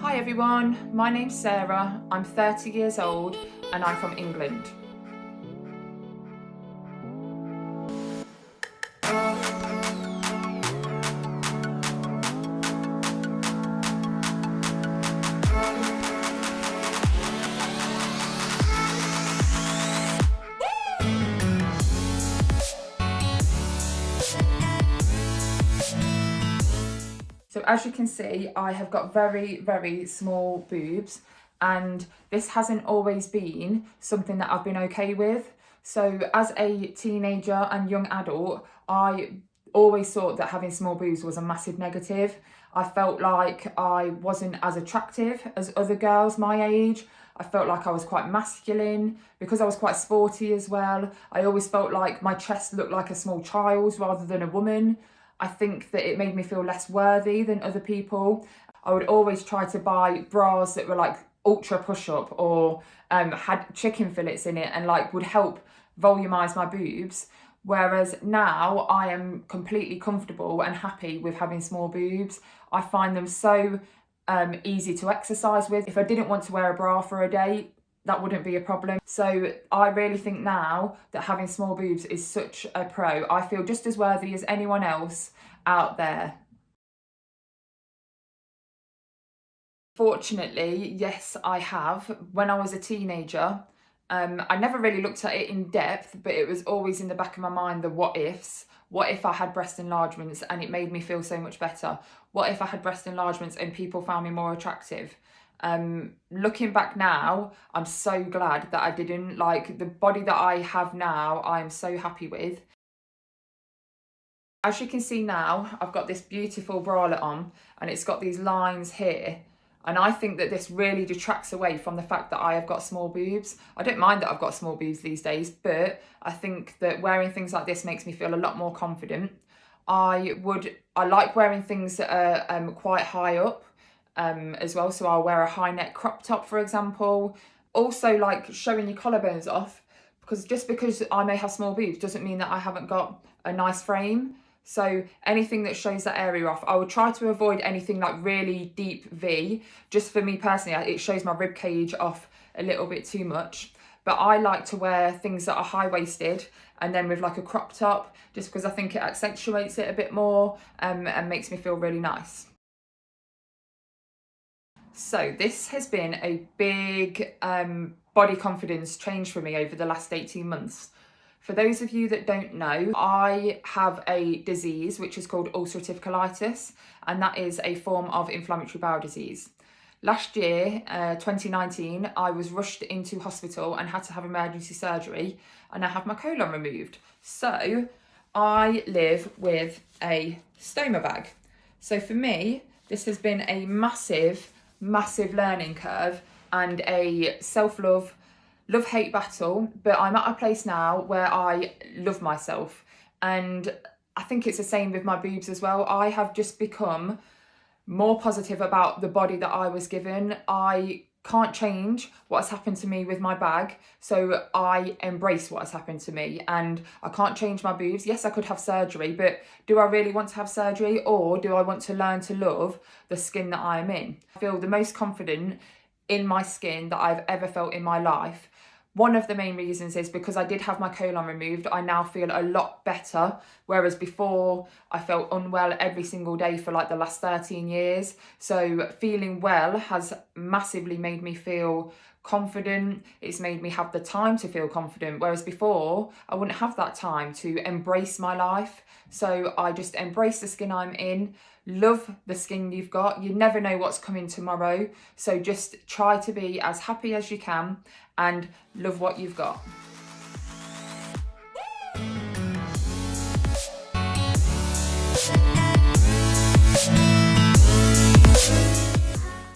Hi everyone, my name's Sarah, I'm 30 years old and I'm from England. So as you can see, I have got very, very small boobs, and this hasn't always been something that I've been okay with. So as a teenager and young adult, I always thought that having small boobs was a massive negative. I felt like I wasn't as attractive as other girls my age. I felt like I was quite masculine because I was quite sporty as well. I always felt like my chest looked like a small child's rather than a woman. I think that it made me feel less worthy than other people. I would always try to buy bras that were like ultra push-up or had chicken fillets in it and like would help volumize my boobs. Whereas now I am completely comfortable and happy with having small boobs. I find them so easy to exercise with. If I didn't want to wear a bra for a day, that wouldn't be a problem. So I really think now that having small boobs is such a pro. I feel just as worthy as anyone else out there. Fortunately, yes, I have. When I was a teenager, I never really looked at it in depth, but it was always in the back of my mind, the what ifs. What if I had breast enlargements and it made me feel so much better? What if I had breast enlargements and people found me more attractive? Looking back now, I'm so glad that I didn't. Like, the body that I have now, I am so happy with. As you can see now, I've got this beautiful bralette on and it's got these lines here. And I think that this really detracts away from the fact that I have got small boobs. I don't mind that I've got small boobs these days, but I think that wearing things like this makes me feel a lot more confident. I like wearing things that are quite high up as well. So I'll wear a high neck crop top, for example. Also, like showing your collarbones off, because just because I may have small boobs doesn't mean that I haven't got a nice frame. So anything that shows that area off, I would try to avoid anything like really deep V. Just for me personally, it shows my rib cage off a little bit too much. But I like to wear things that are high-waisted and then with like a crop top, just because I think it accentuates it a bit more and makes me feel really nice. So this has been a big body confidence change for me over the last 18 months. For those of you that don't know, I have a disease which is called ulcerative colitis, and that is a form of inflammatory bowel disease. Last year, 2019, I was rushed into hospital and had to have emergency surgery, and I had my colon removed. So I live with a stoma bag. So for me, this has been a massive learning curve and a love-hate battle, but I'm at a place now where I love myself. And I think it's the same with my boobs as well. I have just become more positive about the body that I was given. I can't change what has happened to me with my bag, so I embrace what has happened to me. And I can't change my boobs. Yes, I could have surgery, but do I really want to have surgery, or do I want to learn to love the skin that I am in? I feel the most confident in my skin that I've ever felt in my life. One of the main reasons is because I did have my colon removed, I now feel a lot better. Whereas before, I felt unwell every single day for like the last 13 years. So feeling well has massively made me feel confident. It's made me have the time to feel confident. Whereas before, I wouldn't have that time to embrace my life. So I just embrace the skin I'm in. Love the skin you've got. You never know what's coming tomorrow. So just try to be as happy as you can and love what you've got.